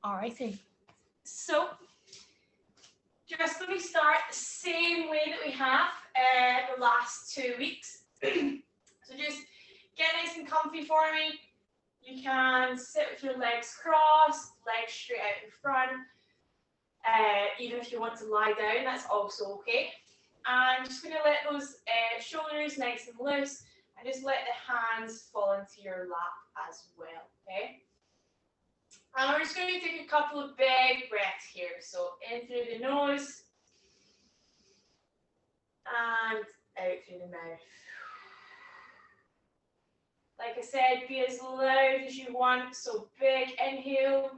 Alrighty. So, just let me start the same way that we have the last 2 weeks. So just get nice and comfy for me. You can sit with your legs crossed, legs straight out in front. Even if you want to lie down, that's also okay. And just going to let those shoulders nice and loose, and just let the hands fall into your lap as well, okay? And we're just going to take a couple of big breaths here. So in through the nose, and out through the mouth. Like I said, be as loud as you want. So big inhale,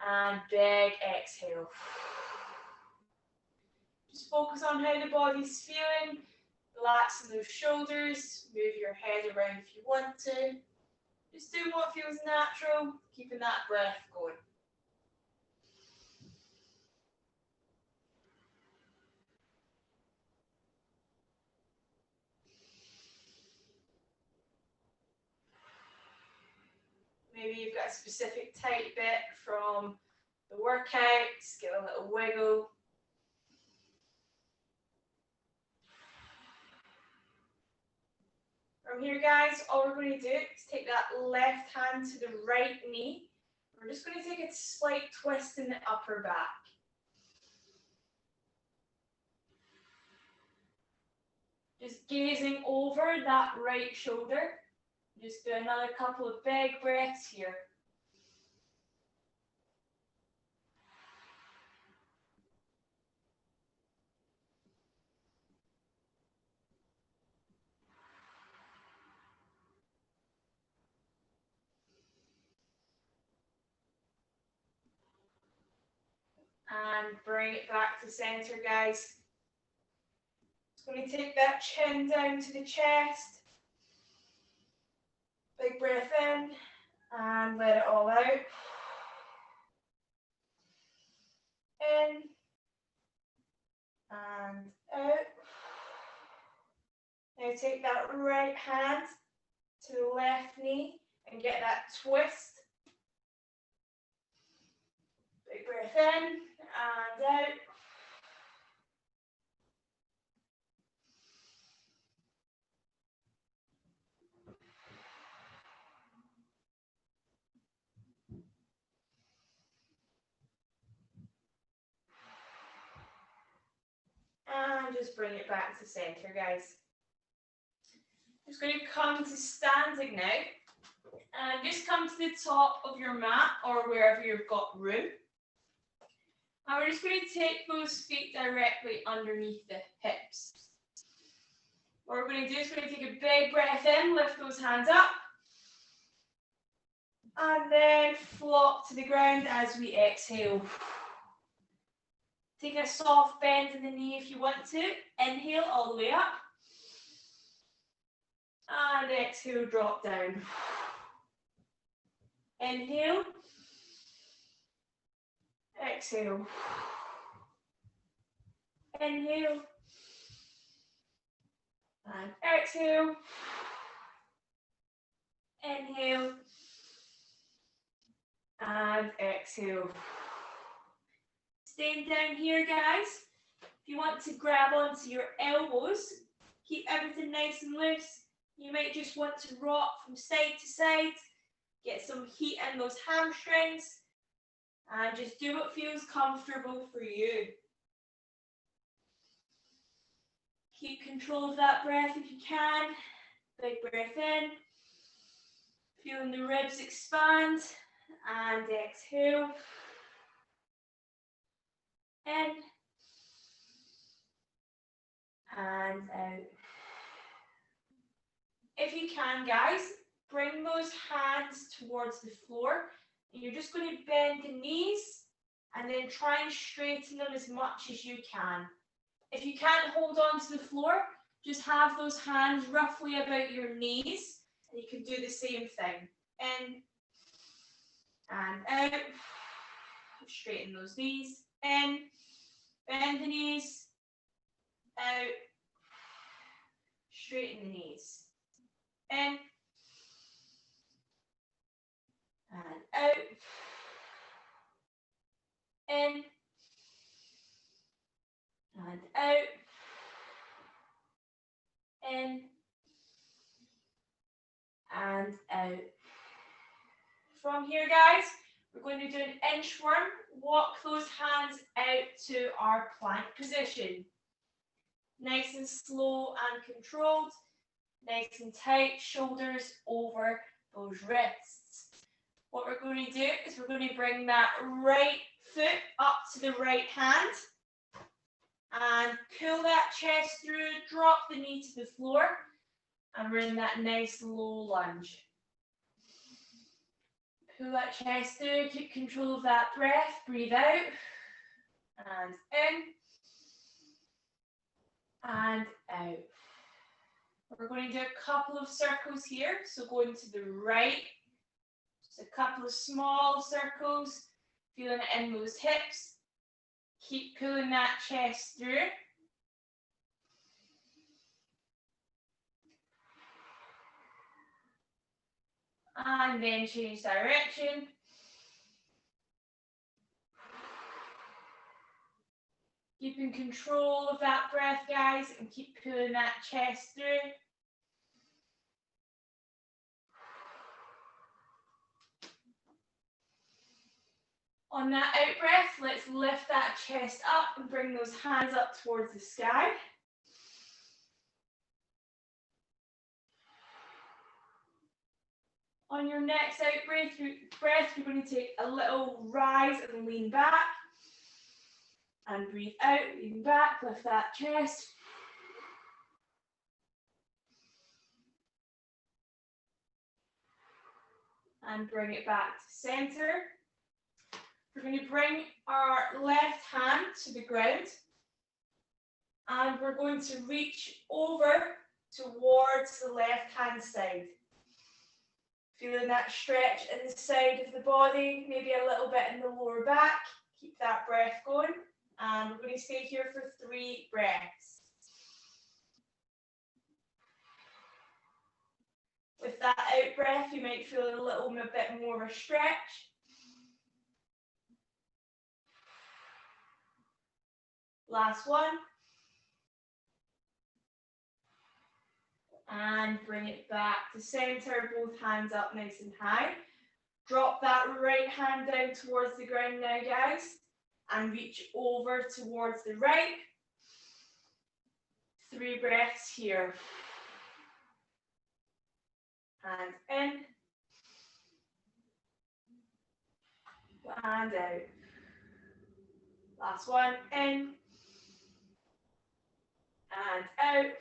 and big exhale. Just focus on how the body's feeling. Relaxing those shoulders. Move your head around if you want to. Just do what feels natural, keeping that breath going. Maybe you've got a specific tight bit from the workout, just give a little wiggle. From here, guys, all we're going to do is take that left hand to the right knee. We're just going to take a slight twist in the upper back. Just gazing over that right shoulder. Just do another couple of big breaths here. And bring it back to center, guys. Just going to take that chin down to the chest. Big breath in and let it all out. In and out. Now take that right hand to the left knee and get that twist. Big breath in and out. And just bring it back to center, guys. Just going to come to standing now. And just come to the top of your mat or wherever you've got room. And we're just going to take those feet directly underneath the hips. What we're going to do is we're going to take a big breath in, lift those hands up. And then flop to the ground as we exhale. Take a soft bend in the knee if you want to. Inhale all the way up. And exhale, drop down. Inhale. Exhale. Inhale. And exhale. Inhale. And exhale. Staying down here, guys. If you want to grab onto your elbows, keep everything nice and loose. You might just want to rock from side to side, get some heat in those hamstrings, and just do what feels comfortable for you. Keep control of that breath if you can. Big breath in. Feeling the ribs expand, and exhale. In and out. If you can, guys, bring those hands towards the floor. And you're just going to bend the knees and then try and straighten them as much as you can. If you can't hold on to the floor, just have those hands roughly about your knees, and you can do the same thing. In and out. Straighten those knees. In. Bend the knees. Out. Straighten the knees. In. And out. From here, guys, we're going to do an inchworm. Walk those hands out to our plank position. Nice and slow and controlled. Nice and tight, shoulders over those wrists. What we're going to do is we're going to bring that right foot up to the right hand and pull that chest through, drop the knee to the floor, and we're in that nice low lunge. Pull that chest through, keep control of that breath, breathe out, and in, and out. We're going to do a couple of circles here, so going to the right, just a couple of small circles, feeling it in those hips. Keep pulling that chest through. And then change direction. Keep in control of that breath, guys, and keep pulling that chest through. On that out breath, let's lift that chest up and bring those hands up towards the sky. On your next out breath, you're going to take a little rise and lean back. And breathe out, lean back, lift that chest. And bring it back to center. We're going to bring our left hand to the ground. And we're going to reach over towards the left hand side. Feeling that stretch in the side of the body, maybe a little bit in the lower back. Keep that breath going. And we're going to stay here for 3 breaths. With that out breath, you might feel a little bit more of a stretch. Last one. And bring it back to center, both hands up nice and high. Drop that right hand down towards the ground now, guys. And reach over towards the right. 3 breaths here. And in. And out. Last one, in. And out.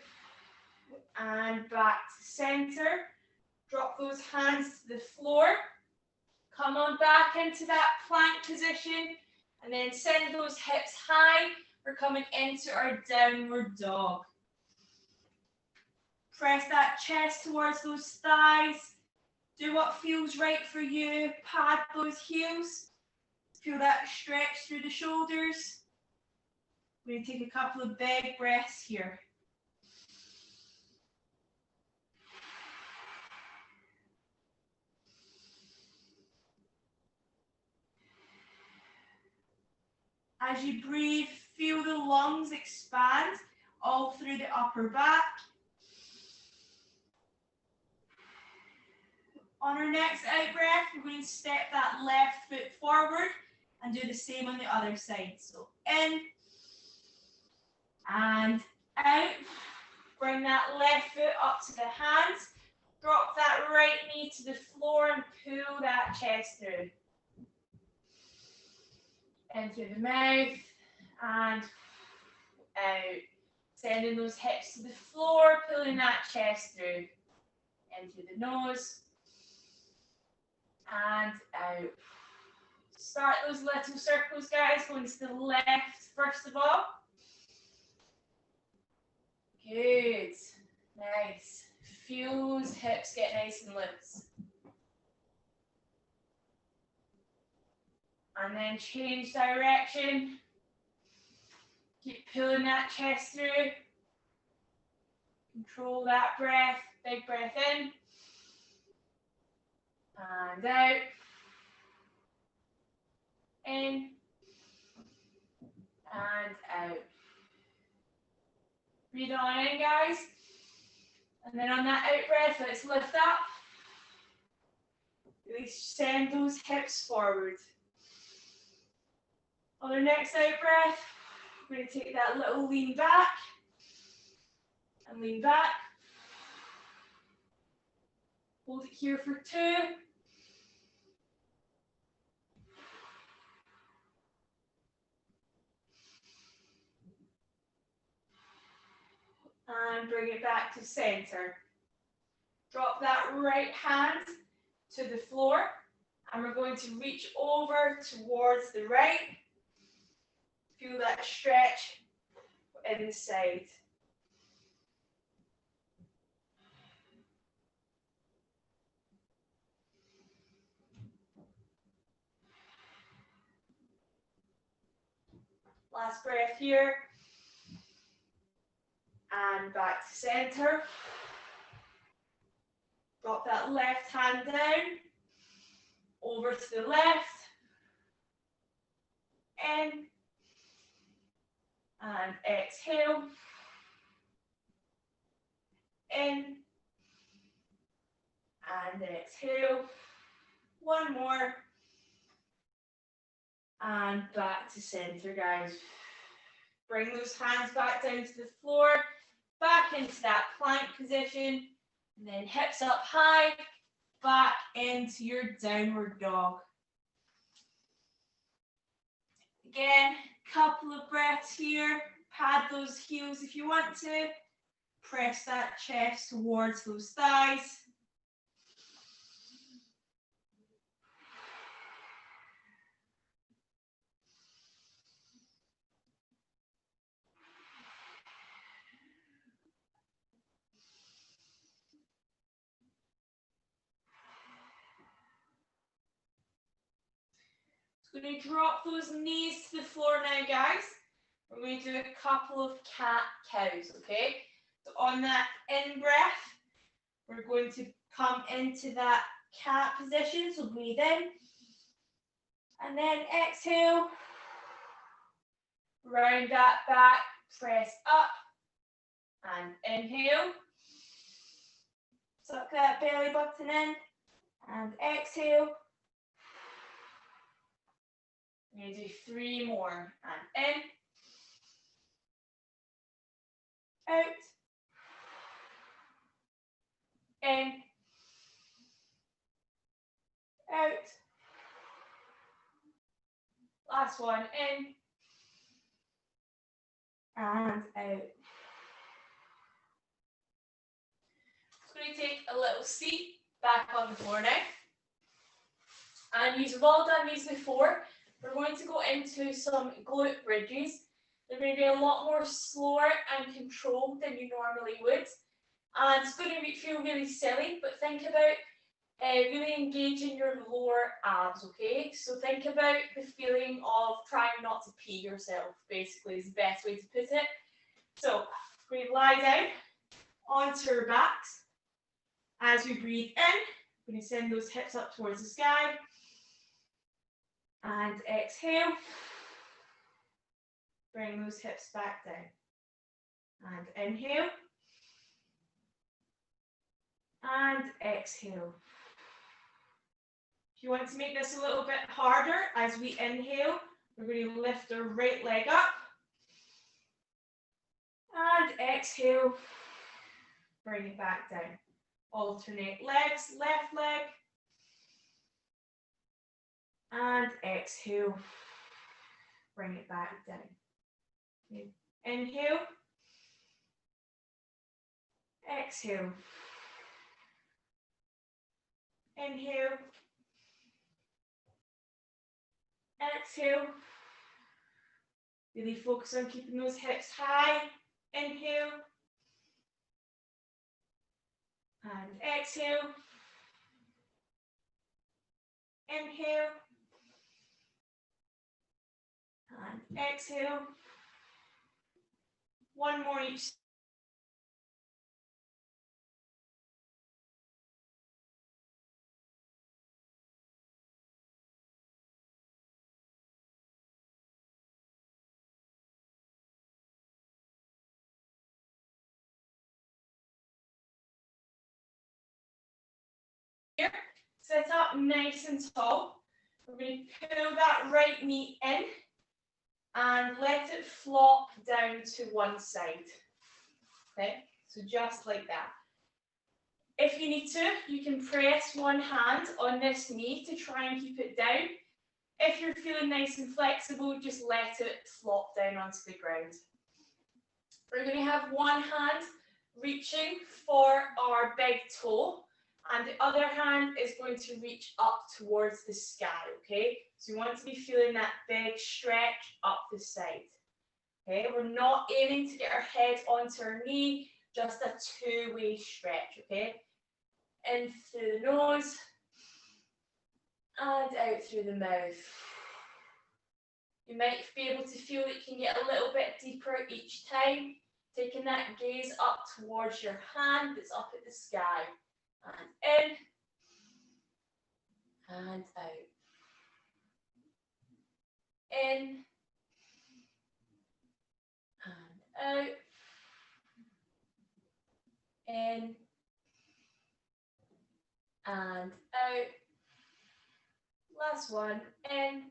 And back to center. Drop those hands to the floor. Come on back into that plank position. And then send those hips high. We're coming into our downward dog. Press that chest towards those thighs. Do what feels right for you. Pad those heels. Feel that stretch through the shoulders. We're going to take a couple of big breaths here. As you breathe, feel the lungs expand all through the upper back. On our next out breath, we're going to step that left foot forward and do the same on the other side. So in and out. Bring that left foot up to the hands. Drop that right knee to the floor and pull that chest through. In through the mouth and out. Sending those hips to the floor, pulling that chest through. In through the nose and out. Start those little circles, guys, going to the left first of all. Good. Nice. Feel those hips get nice and loose. And then change direction. Keep pulling that chest through. Control that breath. Big breath in. And out. In. And out. Breathe on in, guys. And then on that out breath, let's lift up. Really send those hips forward. On our next out breath, we're going to take that little lean back and lean back. Hold it here for 2. And bring it back to center. Drop that right hand to the floor, and we're going to reach over towards the right. Feel that stretch in the side. Last breath here. And back to center. Drop that left hand down. Over to the left. In. And exhale. In. And exhale. One more. And back to center, guys. Bring those hands back down to the floor. Back into that plank position. And then hips up high. Back into your downward dog. Again, couple of breaths here. Pad those heels if you want to. Press that chest towards those thighs. We're going to drop those knees to the floor now, guys. We're going to do a couple of cat-cows, okay? So on that in-breath, we're going to come into that cat position, so breathe in. And then exhale. Round that back, press up. And inhale. Suck that belly button in. And exhale. We're going to do 3 more. And in. Out. In. Out. Last one, in. And out. Just going to take a little seat back on the floor now. And you've all done these before. We're going to go into some glute bridges. They're going to be a lot more slower and controlled than you normally would. And it's going to feel really silly, but think about really engaging your lower abs, okay? So think about the feeling of trying not to pee yourself, basically, is the best way to put it. So we lie down onto our backs. As we breathe in, we're going to send those hips up towards the sky. And exhale. Bring those hips back down. And inhale. And exhale. If you want to make this a little bit harder, as we inhale, we're going to lift our right leg up. And exhale. Bring it back down. Alternate legs, left leg. And exhale. Bring it back down. Inhale. Exhale. Inhale. Exhale. Really focus on keeping those hips high. Inhale. And exhale. Inhale. And exhale. One more each. Sit up nice and tall. We're going to pull that right knee in and let it flop down to one side. Okay, so just like that. If you need to, you can press one hand on this knee to try and keep it down. If you're feeling nice and flexible, just let it flop down onto the ground. We're going to have one hand reaching for our big toe, and the other hand is going to reach up towards the sky, okay? So you want to be feeling that big stretch up the side. Okay, we're not aiming to get our head onto our knee, just a two-way stretch, okay? In through the nose and out through the mouth. You might be able to feel that you can get a little bit deeper each time, taking that gaze up towards your hand that's up at the sky. And in and out. In and out. In and out. Last one, in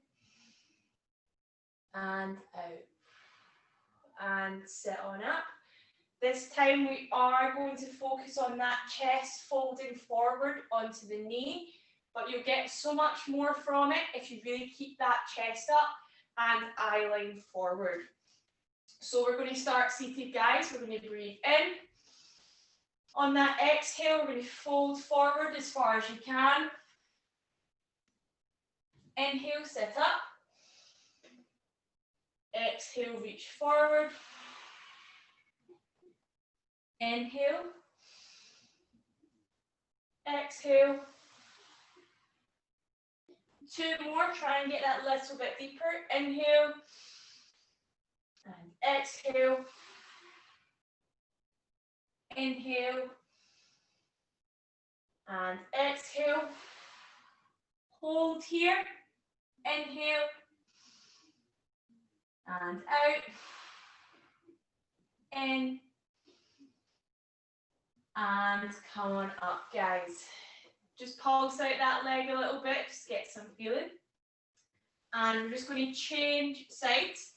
and out. And sit on up. This time we are going to focus on that chest folding forward onto the knee, but you'll get so much more from it if you really keep that chest up and eye line forward. So we're going to start seated, guys. We're going to breathe in. On that exhale, we're going to fold forward as far as you can. Inhale, sit up. Exhale, reach forward. Inhale. Exhale. Two more, try and get that little bit deeper. Inhale. And exhale. Inhale. And exhale. Hold here. Inhale. And out. In. And come on up, guys. Just pulse out that leg a little bit, just get some feeling. And we're just going to change sides.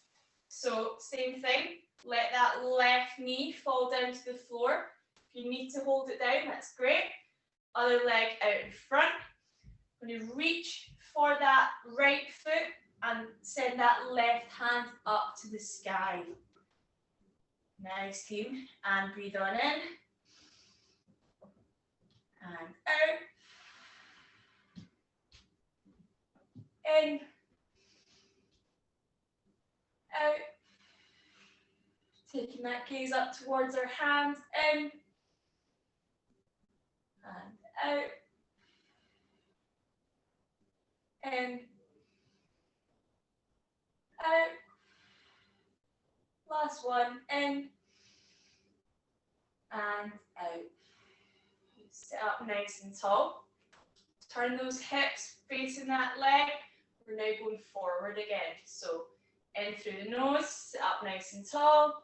So same thing, let that left knee fall down to the floor. If you need to hold it down, that's great. Other leg out in front. I'm going to reach for that right foot and send that left hand up to the sky. Nice, team. And breathe on in. And out. In. Out. Taking that gaze up towards our hands. In. And out. In. Out. Last one. In. And out. Sit up nice and tall. Turn those hips facing that leg. We're now going forward again. So in through the nose, sit up nice and tall.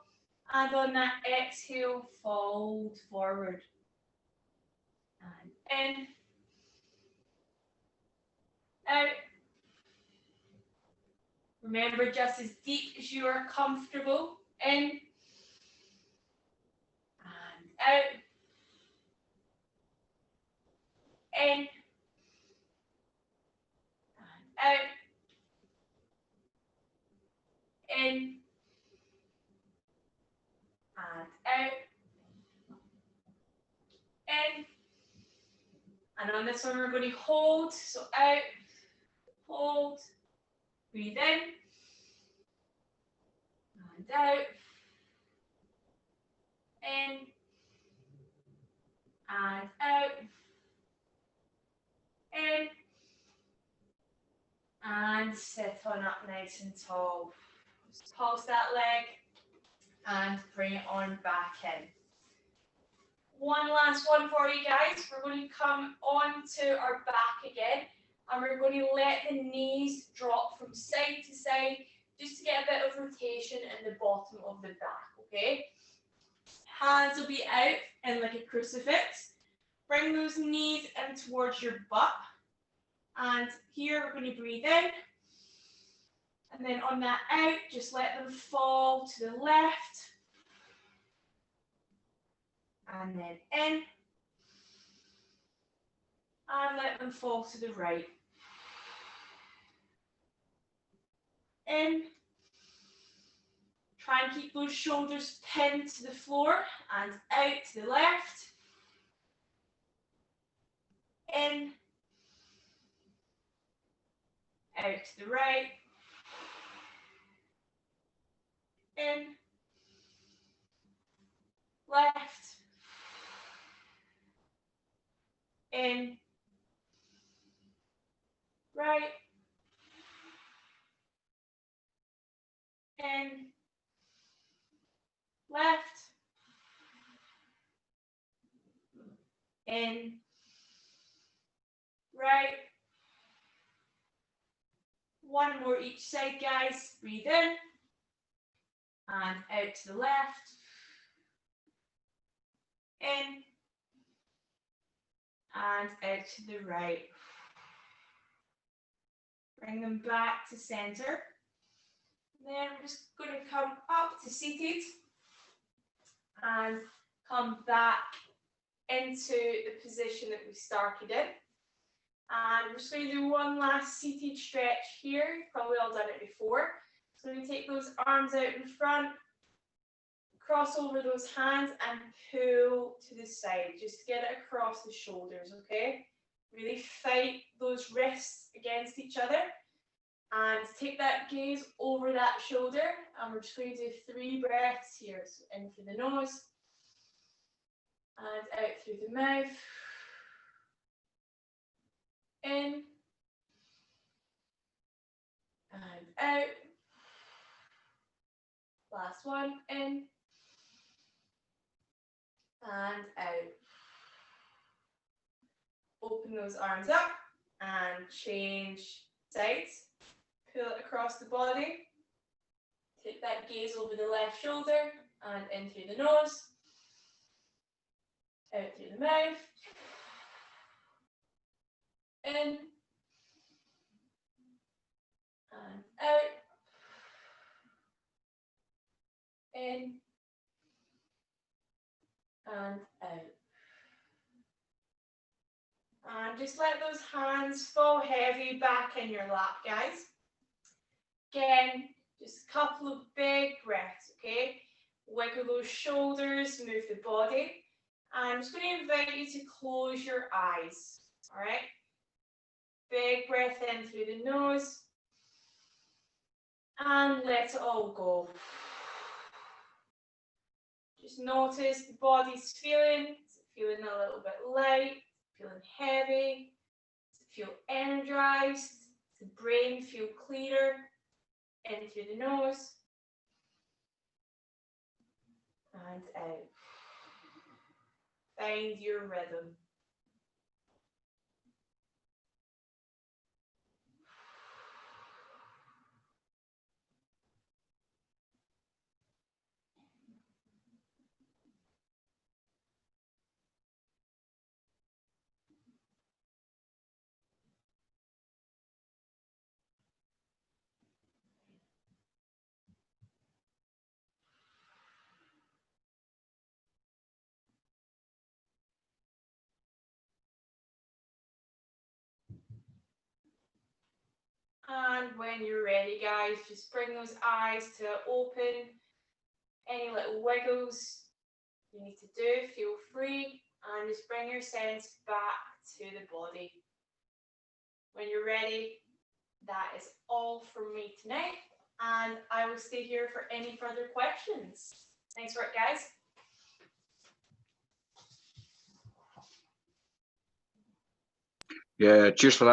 And on that exhale, fold forward. And in. Out. Remember, just as deep as you are comfortable. In. And out. In. And out. In. And out. In. And on this one, we're going to hold. So out, hold, breathe in, and out, in, and out, in, and sit on up nice and tall. Just pulse that leg and bring it on back in. One last one for you guys. We're going to come on to our back again, and we're going to let the knees drop from side to side just to get a bit of rotation in the bottom of the back, okay? Hands will be out in like a crucifix. Bring those knees in towards your butt. And here we're going to breathe in. And then on that out, just let them fall to the left. And then in. And let them fall to the right. In. Try and keep those shoulders pinned to the floor and out to the left. In. Out to the right. In. Left. In. Right. In. Left. In. Right. One more each side, guys. Breathe in. And out to the left. In. And out to the right. Bring them back to center. Then we're just going to come up to seated and come back into the position that we started in. And we're just going to do one last seated stretch here. You've probably all done it before. So we're going to take those arms out in front, cross over those hands and pull to the side. Just get it across the shoulders, okay? Really fight those wrists against each other. And take that gaze over that shoulder. And we're just going to do 3 breaths here. So in through the nose. And out through the mouth. In. And out. Last one. In. And out. Open those arms up and change sides. Pull it across the body. Take that gaze over the left shoulder and in through the nose. Out through the mouth. In. And out. In. And out. And just let those hands fall heavy back in your lap, guys. Again, just a couple of big breaths, okay? Wiggle those shoulders, move the body. And I'm just going to invite you to close your eyes, all right? Big breath in through the nose. And let it all go. Just notice the body's feeling. Is it feeling a little bit light? Feeling heavy? Does it feel energized? Does the brain feel clearer? In through the nose. And out. Find your rhythm. And when you're ready, guys, just bring those eyes to open. Any little wiggles you need to do, feel free. And just bring your sense back to the body. When you're ready, that is all from me tonight. And I will stay here for any further questions. Thanks for it, guys. Yeah, cheers for that.